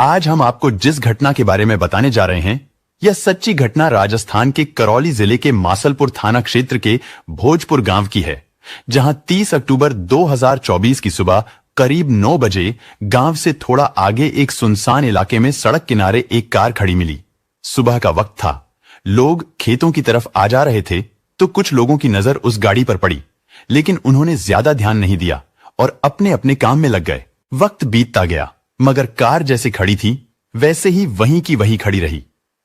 आज हम आपको जिस घटना के बारे में बताने जा रहे हैं, यह सच्ची घटना राजस्थान के करौली जिले के मासलपुर थाना क्षेत्र के भोजपुर गांव की है, जहां 30 अक्टूबर 2024 की सुबह करीब 9 बजे गांव से थोड़ा आगे एक सुनसान इलाके में सड़क किनारे एक कार खड़ी मिली। सुबह का वक्त था, लोग खेतों की तरफ आ जा रहे थे तो कुछ लोगों की नजर उस गाड़ी पर पड़ी, लेकिन उन्होंने ज्यादा ध्यान नहीं दिया और अपने अपने काम में लग गए। वक्त बीतता गया, मगर कार जैसे खड़ी थी वैसे ही वहीं की वहीं खड़ी रही।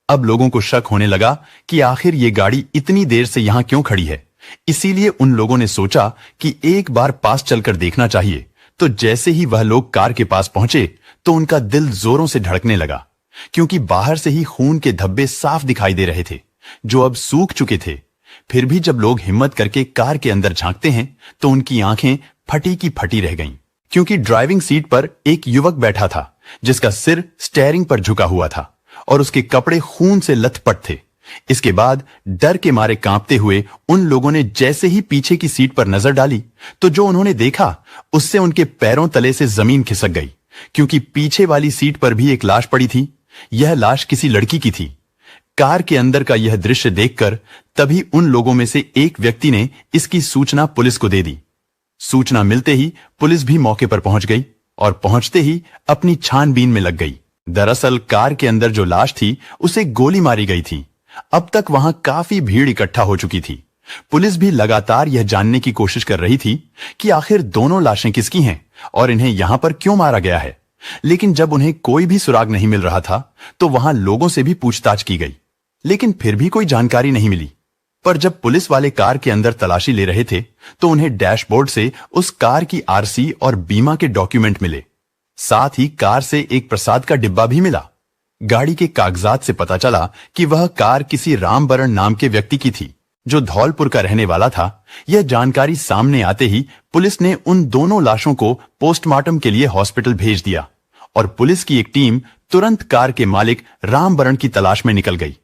अब लोगों को शक होने लगा कि आखिर ये गाड़ी इतनी देर से यहां क्यों खड़ी है। इसीलिए उन लोगों ने सोचा कि एक बार पास चलकर देखना चाहिए। तो जैसे ही वह लोग कार के पास पहुंचे तो उनका दिल जोरों से धड़कने लगा, क्योंकि बाहर से ही खून के धब्बे साफ दिखाई दे रहे थे, जो अब सूख चुके थे। फिर भी जब लोग हिम्मत करके कार के अंदर झांकते हैं तो उनकी आंखें फटी की फटी रह गईं, क्योंकि ड्राइविंग सीट पर एक युवक बैठा था जिसका सिर स्टीयरिंग पर झुका हुआ था और उसके कपड़े खून से लथपथ थे। इसके बाद डर के मारे कांपते हुए उन लोगों ने जैसे ही पीछे की सीट पर नजर डाली तो जो उन्होंने देखा उससे उनके पैरों तले से जमीन खिसक गई, क्योंकि पीछे वाली सीट पर भी एक लाश पड़ी थी। यह लाश किसी लड़की की थी। कार के अंदर का यह दृश्य देखकर तभी उन लोगों में से एक व्यक्ति ने इसकी सूचना पुलिस को दे दी। सूचना मिलते ही पुलिस भी मौके पर पहुंच गई और पहुंचते ही अपनी छानबीन में लग गई। दरअसल कार के अंदर जो लाश थी उसे गोली मारी गई थी। अब तक वहां काफी भीड़ इकट्ठा हो चुकी थी। पुलिस भी लगातार यह जानने की कोशिश कर रही थी कि आखिर दोनों लाशें किसकी हैं और इन्हें यहां पर क्यों मारा गया है। लेकिन जब उन्हें कोई भी सुराग नहीं मिल रहा था तो वहां लोगों से भी पूछताछ की गई, लेकिन फिर भी कोई जानकारी नहीं मिली। पर जब पुलिस वाले कार के अंदर तलाशी ले रहे थे तो उन्हें डैशबोर्ड से उस कार की आरसी और बीमा के डॉक्यूमेंट मिले। साथ ही कार से एक प्रसाद का डिब्बा भी मिला। गाड़ी के कागजात से पता चला कि वह कार किसी रामबरण नाम के व्यक्ति की थी, जो धौलपुर का रहने वाला था। यह जानकारी सामने आते ही पुलिस ने उन दोनों लाशों को पोस्टमार्टम के लिए हॉस्पिटल भेज दिया और पुलिस की एक टीम तुरंत कार के मालिक रामबरण की तलाश में निकल गई।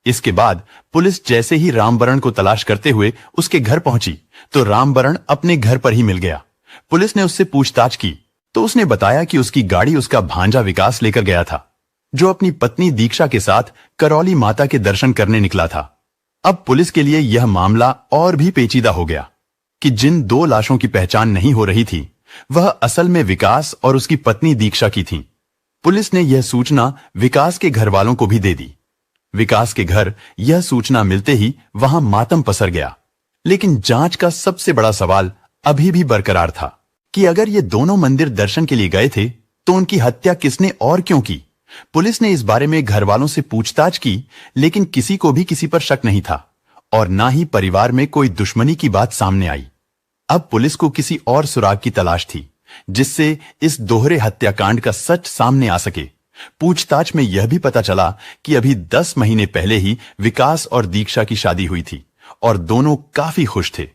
इसके बाद पुलिस जैसे ही रामबरण को तलाश करते हुए उसके घर पहुंची तो रामबरण अपने घर पर ही मिल गया। पुलिस ने उससे पूछताछ की तो उसने बताया कि उसकी गाड़ी उसका भांजा विकास लेकर गया था, जो अपनी पत्नी दीक्षा के साथ करौली माता के दर्शन करने निकला था। अब पुलिस के लिए यह मामला और भी पेचीदा हो गया कि जिन दो लाशों की पहचान नहीं हो रही थी वह असल में विकास और उसकी पत्नी दीक्षा की थी। पुलिस ने यह सूचना विकास के घर वालों को भी दे दी। विकास के घर यह सूचना मिलते ही वहां मातम पसर गया। लेकिन जांच का सबसे बड़ा सवाल अभी भी बरकरार था कि अगर ये दोनों मंदिर दर्शन के लिए गए थे तो उनकी हत्या किसने और क्यों की। पुलिस ने इस बारे में घर वालों से पूछताछ की, लेकिन किसी को भी किसी पर शक नहीं था और ना ही परिवार में कोई दुश्मनी की बात सामने आई। अब पुलिस को किसी और सुराग की तलाश थी जिससे इस दोहरे हत्याकांड का सच सामने आ सके। पूछताछ में यह भी पता चला कि अभी 10 महीने पहले ही विकास और दीक्षा की शादी हुई थी और दोनों काफी खुश थे।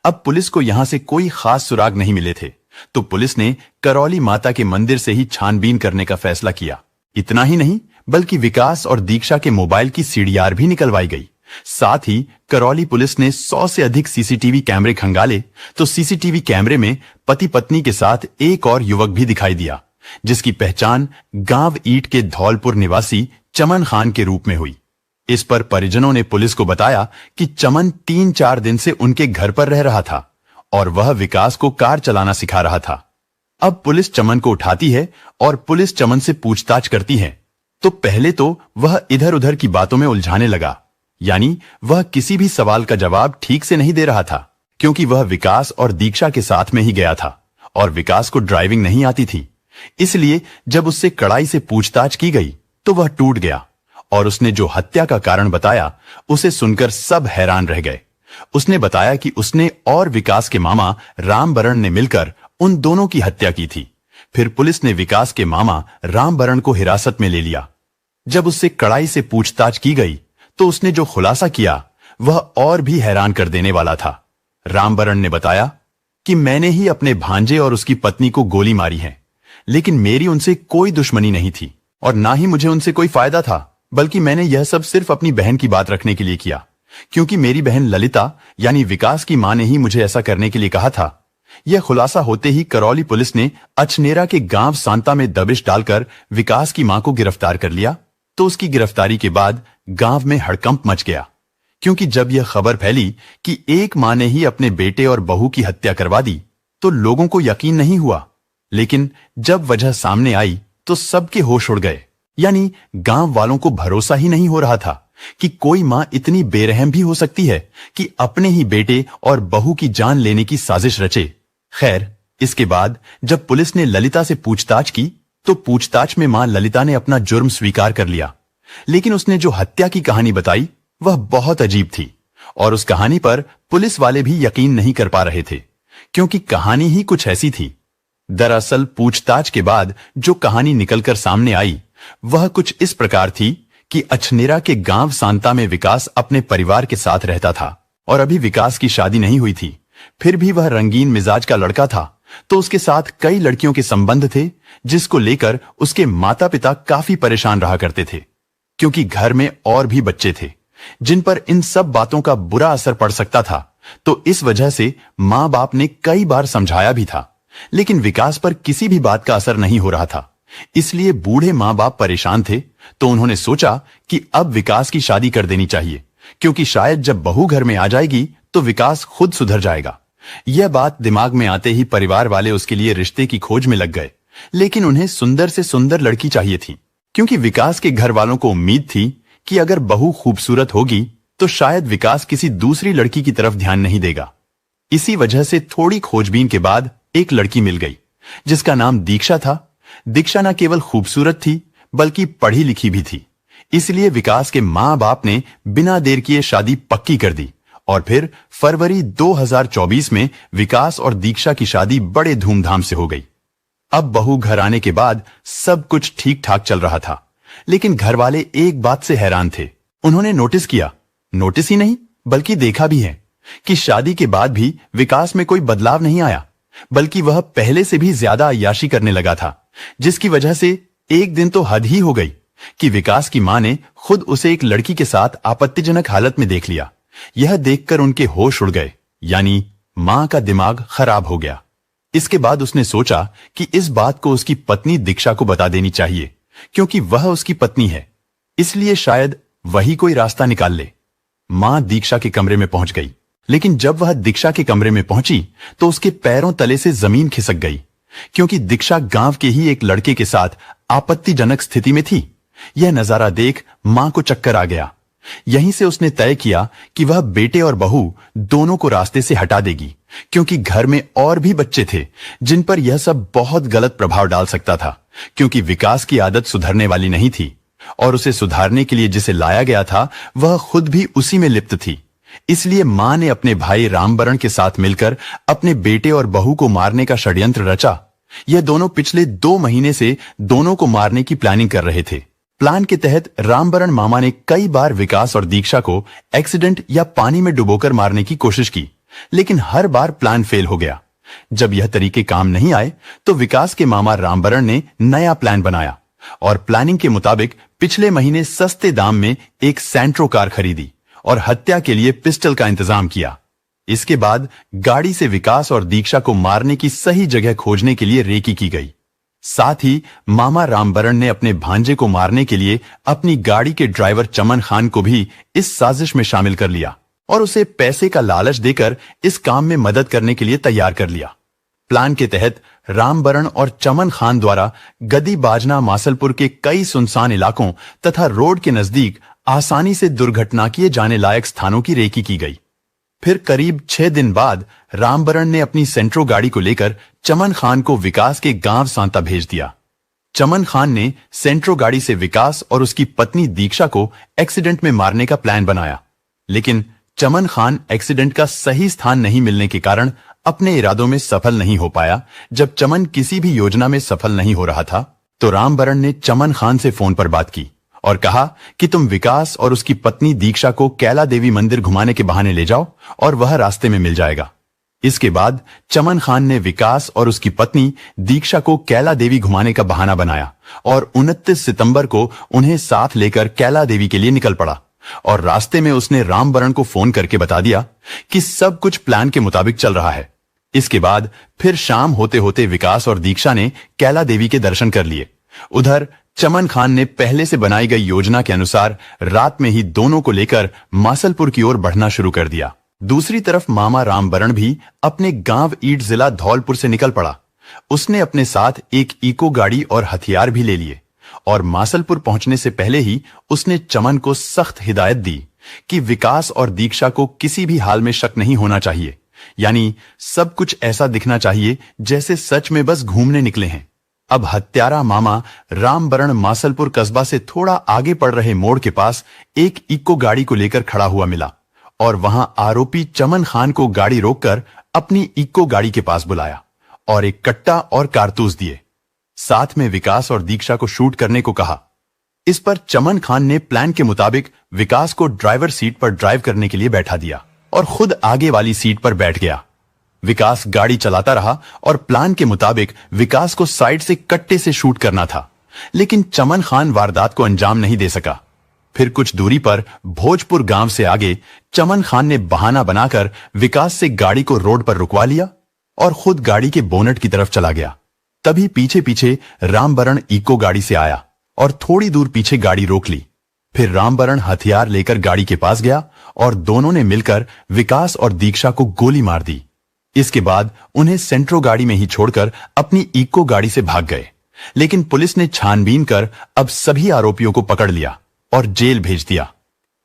अब पुलिस को यहां से कोई खास सुराग नहीं मिले थे तो पुलिस ने करौली माता के मंदिर से ही छानबीन करने का फैसला किया। इतना ही नहीं, बल्कि विकास और दीक्षा के मोबाइल की सीडीआर भी निकलवाई गई। साथ ही करौली पुलिस ने 100 से अधिक सीसीटीवी कैमरे खंगाले तो सीसीटीवी कैमरे में पति पत्नी के साथ एक और युवक भी दिखाई दिया, जिसकी पहचान गांव ईट के धौलपुर निवासी चमन खान के रूप में हुई। इस पर परिजनों ने पुलिस को बताया कि चमन 3-4 दिन से उनके घर पर रह रहा था और वह विकास को कार चलाना सिखा रहा था। अब पुलिस चमन को उठाती है और पुलिस चमन से पूछताछ करती है तो पहले तो वह इधर उधर की बातों में उलझाने लगा, यानी वह किसी भी सवाल का जवाब ठीक से नहीं दे रहा था, क्योंकि वह विकास और दीक्षा के साथ में ही गया था और विकास को ड्राइविंग नहीं आती थी। इसलिए जब उससे कड़ाई से पूछताछ की गई तो वह टूट गया और उसने जो हत्या का कारण बताया उसे सुनकर सब हैरान रह गए। उसने बताया कि उसने और विकास के मामा रामबरण ने मिलकर उन दोनों की हत्या की थी। फिर पुलिस ने विकास के मामा रामबरण को हिरासत में ले लिया। जब उससे कड़ाई से पूछताछ की गई तो उसने जो खुलासा किया वह और भी हैरान कर देने वाला था। रामबरण ने बताया कि मैंने ही अपने भांजे और उसकी पत्नी को गोली मारी है, लेकिन मेरी उनसे कोई दुश्मनी नहीं थी और ना ही मुझे उनसे कोई फायदा था, बल्कि मैंने यह सब सिर्फ अपनी बहन की बात रखने के लिए किया, क्योंकि मेरी बहन ललिता यानी विकास की मां ने ही मुझे ऐसा करने के लिए कहा था। यह खुलासा होते ही करौली पुलिस ने अचनेरा के गांव सांता में दबिश डालकर विकास की मां को गिरफ्तार कर लिया। तो उसकी गिरफ्तारी के बाद गांव में हड़कंप मच गया, क्योंकि जब यह खबर फैली कि एक मां ने ही अपने बेटे और बहू की हत्या करवा दी तो लोगों को यकीन नहीं हुआ। लेकिन जब वजह सामने आई तो सबके होश उड़ गए। यानी गांव वालों को भरोसा ही नहीं हो रहा था कि कोई मां इतनी बेरहम भी हो सकती है कि अपने ही बेटे और बहू की जान लेने की साजिश रचे। खैर, इसके बाद जब पुलिस ने ललिता से पूछताछ की तो पूछताछ में मां ललिता ने अपना जुर्म स्वीकार कर लिया। लेकिन उसने जो हत्या की कहानी बताई वह बहुत अजीब थी और उस कहानी पर पुलिस वाले भी यकीन नहीं कर पा रहे थे, क्योंकि कहानी ही कुछ ऐसी थी। दरअसल पूछताछ के बाद जो कहानी निकलकर सामने आई वह कुछ इस प्रकार थी कि अचनेरा के गांव सांता में विकास अपने परिवार के साथ रहता था और अभी विकास की शादी नहीं हुई थी। फिर भी वह रंगीन मिजाज का लड़का था, तो उसके साथ कई लड़कियों के संबंध थे, जिसको लेकर उसके माता पिता काफी परेशान रहा करते थे, क्योंकि घर में और भी बच्चे थे जिन पर इन सब बातों का बुरा असर पड़ सकता था। तो इस वजह से मां बाप ने कई बार समझाया भी था, लेकिन विकास पर किसी भी बात का असर नहीं हो रहा था। इसलिए बूढ़े मां बाप परेशान थे, तो उन्होंने सोचा कि अब विकास की शादी कर देनी चाहिए, क्योंकि शायद जब बहू घर में आ जाएगी तो विकास खुद सुधर जाएगा। यह बात दिमाग में आते ही परिवार वाले उसके लिए रिश्ते की खोज में लग गए। लेकिन उन्हें सुंदर से सुंदर लड़की चाहिए थी, क्योंकि विकास के घर वालों को उम्मीद थी कि अगर बहू खूबसूरत होगी तो शायद विकास किसी दूसरी लड़की की तरफ ध्यान नहीं देगा। इसी वजह से थोड़ी खोजबीन के बाद एक लड़की मिल गई, जिसका नाम दीक्षा था। दीक्षा न केवल खूबसूरत थी बल्कि पढ़ी लिखी भी थी। इसलिए विकास के मां बाप ने बिना देर किए शादी पक्की कर दी और फिर फरवरी 2024 में विकास और दीक्षा की शादी बड़े धूमधाम से हो गई। अब बहू घर आने के बाद सब कुछ ठीक ठाक चल रहा था, लेकिन घर वाले एक बात से हैरान थे। उन्होंने नोटिस किया, नोटिस ही नहीं बल्कि देखा भी है कि शादी के बाद भी विकास में कोई बदलाव नहीं आया, बल्कि वह पहले से भी ज्यादा अय्याशी करने लगा था, जिसकी वजह से एक दिन तो हद ही हो गई कि विकास की मां ने खुद उसे एक लड़की के साथ आपत्तिजनक हालत में देख लिया। यह देखकर उनके होश उड़ गए, यानी मां का दिमाग खराब हो गया। इसके बाद उसने सोचा कि इस बात को उसकी पत्नी दीक्षा को बता देनी चाहिए, क्योंकि वह उसकी पत्नी है, इसलिए शायद वही कोई रास्ता निकाल ले। मां दीक्षा के कमरे में पहुंच गई, लेकिन जब वह दीक्षा के कमरे में पहुंची तो उसके पैरों तले से जमीन खिसक गई, क्योंकि दीक्षा गांव के ही एक लड़के के साथ आपत्तिजनक स्थिति में थी। यह नजारा देख मां को चक्कर आ गया। यहीं से उसने तय किया कि वह बेटे और बहू दोनों को रास्ते से हटा देगी, क्योंकि घर में और भी बच्चे थे जिन पर यह सब बहुत गलत प्रभाव डाल सकता था, क्योंकि विकास की आदत सुधरने वाली नहीं थी और उसे सुधारने के लिए जिसे लाया गया था वह खुद भी उसी में लिप्त थी। इसलिए मां ने अपने भाई रामबरण के साथ मिलकर अपने बेटे और बहू को मारने का षड्यंत्र रचा। यह दोनों पिछले 2 महीने से दोनों को मारने की प्लानिंग कर रहे थे। प्लान के तहत रामबरण मामा ने कई बार विकास और दीक्षा को एक्सीडेंट या पानी में डुबोकर मारने की कोशिश की, लेकिन हर बार प्लान फेल हो गया। जब यह तरीके काम नहीं आए तो विकास के मामा रामबरण ने नया प्लान बनाया और प्लानिंग के मुताबिक पिछले महीने सस्ते दाम में एक सैंट्रो कार खरीदी और हत्या के लिए पिस्टल का इंतजाम किया। इसके बाद गाड़ी से विकास और दीक्षा को मारने की सही जगह खोजने के लिए रेकी की गई। साथ ही मामा रामबरण ने अपने भांजे को मारने के लिए अपनी गाड़ी के ड्राइवर चमन खान को भी इस साजिश में शामिल कर लिया और उसे पैसे का लालच देकर इस काम में मदद करने के लिए तैयार कर लिया। प्लान के तहत रामबरण और चमन खान द्वारा गदी बाजना मासलपुर के कई सुनसान इलाकों तथा रोड के नजदीक आसानी से दुर्घटना किए जाने लायक स्थानों की रेकी की गई। फिर करीब 6 दिन बाद रामबरण ने अपनी सेंट्रो गाड़ी को लेकर चमन खान को विकास के गांव सांता भेज दिया। चमन खान ने सेंट्रो गाड़ी से विकास और उसकी पत्नी दीक्षा को एक्सीडेंट में मारने का प्लान बनाया, लेकिन चमन खान एक्सीडेंट का सही स्थान नहीं मिलने के कारण अपने इरादों में सफल नहीं हो पाया। जब चमन किसी भी योजना में सफल नहीं हो रहा था तो रामबरण ने चमन खान से फोन पर बात की और कहा कि तुम विकास और उसकी पत्नी दीक्षा को कैला देवी मंदिर घुमाने के बहाने ले जाओ और वह रास्ते में मिल जाएगा। इसके बाद चमन खान ने विकास और उसकी पत्नी दीक्षा को कैला देवी घुमाने का बहाना बनाया और 29 सितंबर को उन्हें साथ लेकर कैला देवी के लिए निकल पड़ा और रास्ते में उसने रामबरण को फोन करके बता दिया कि सब कुछ प्लान के मुताबिक चल रहा है। इसके बाद फिर शाम होते होते विकास और दीक्षा ने कैला देवी के दर्शन कर लिए। उधर चमन खान ने पहले से बनाई गई योजना के अनुसार रात में ही दोनों को लेकर मासलपुर की ओर बढ़ना शुरू कर दिया। दूसरी तरफ मामा रामबरण भी अपने गांव ईट जिला धौलपुर से निकल पड़ा। उसने अपने साथ एक इको गाड़ी और हथियार भी ले लिए और मासलपुर पहुंचने से पहले ही उसने चमन को सख्त हिदायत दी कि विकास और दीक्षा को किसी भी हाल में शक नहीं होना चाहिए, यानी सब कुछ ऐसा दिखना चाहिए जैसे सच में बस घूमने निकले हैं। अब हत्यारा मामा रामबरण मासलपुर कस्बा से थोड़ा आगे पड़ रहे मोड़ के पास एक इको गाड़ी को लेकर खड़ा हुआ मिला और वहां आरोपी चमन खान को गाड़ी रोककर अपनी इको गाड़ी के पास बुलाया और एक कट्टा और कारतूस दिए। साथ में विकास और दीक्षा को शूट करने को कहा। इस पर चमन खान ने प्लान के मुताबिक विकास को ड्राइवर सीट पर ड्राइव करने के लिए बैठा दिया और खुद आगे वाली सीट पर बैठ गया। विकास गाड़ी चलाता रहा और प्लान के मुताबिक विकास को साइड से कट्टे से शूट करना था, लेकिन चमन खान वारदात को अंजाम नहीं दे सका। फिर कुछ दूरी पर भोजपुर गांव से आगे चमन खान ने बहाना बनाकर विकास से गाड़ी को रोड पर रुकवा लिया और खुद गाड़ी के बोनट की तरफ चला गया। तभी पीछे पीछे रामबरण इको गाड़ी से आया और थोड़ी दूर पीछे गाड़ी रोक ली। फिर रामबरण हथियार लेकर गाड़ी के पास गया और दोनों ने मिलकर विकास और दीक्षा को गोली मार दी। इसके बाद उन्हें सेंट्रो गाड़ी में ही छोड़कर अपनी इको गाड़ी से भाग गए, लेकिन पुलिस ने छानबीन कर अब सभी आरोपियों को पकड़ लिया और जेल भेज दिया।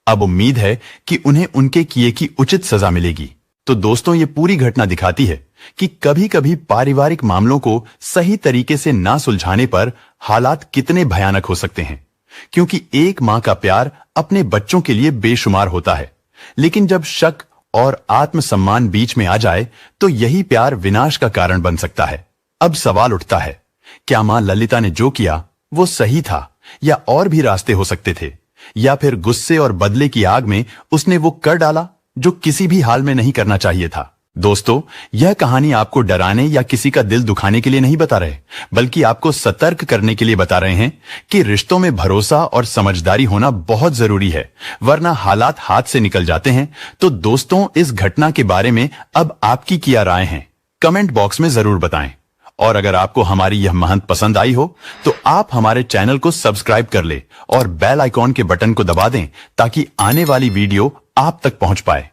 अब उम्मीद है कि उन्हें उनके किए की उचित सजा मिलेगी। तो दोस्तों, ये पूरी घटना दिखाती है कि कभी कभी पारिवारिक मामलों को सही तरीके से ना सुलझाने पर हालात कितने भयानक हो सकते हैं, क्योंकि एक मां का प्यार अपने बच्चों के लिए बेशुमार होता है, लेकिन जब शक और आत्मसम्मान बीच में आ जाए तो यही प्यार विनाश का कारण बन सकता है। अब सवाल उठता है, क्या मां ललिता ने जो किया वो सही था या और भी रास्ते हो सकते थे, या फिर गुस्से और बदले की आग में उसने वो कर डाला जो किसी भी हाल में नहीं करना चाहिए था। दोस्तों, यह कहानी आपको डराने या किसी का दिल दुखाने के लिए नहीं बता रहे, बल्कि आपको सतर्क करने के लिए बता रहे हैं कि रिश्तों में भरोसा और समझदारी होना बहुत जरूरी है, वरना हालात हाथ से निकल जाते हैं। तो दोस्तों, इस घटना के बारे में अब आपकी क्या राय है, कमेंट बॉक्स में जरूर बताएं। और अगर आपको हमारी यह महंत पसंद आई हो तो आप हमारे चैनल को सब्सक्राइब कर ले और बेल आइकॉन के बटन को दबा दें ताकि आने वाली वीडियो आप तक पहुंच पाए।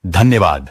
धन्यवाद।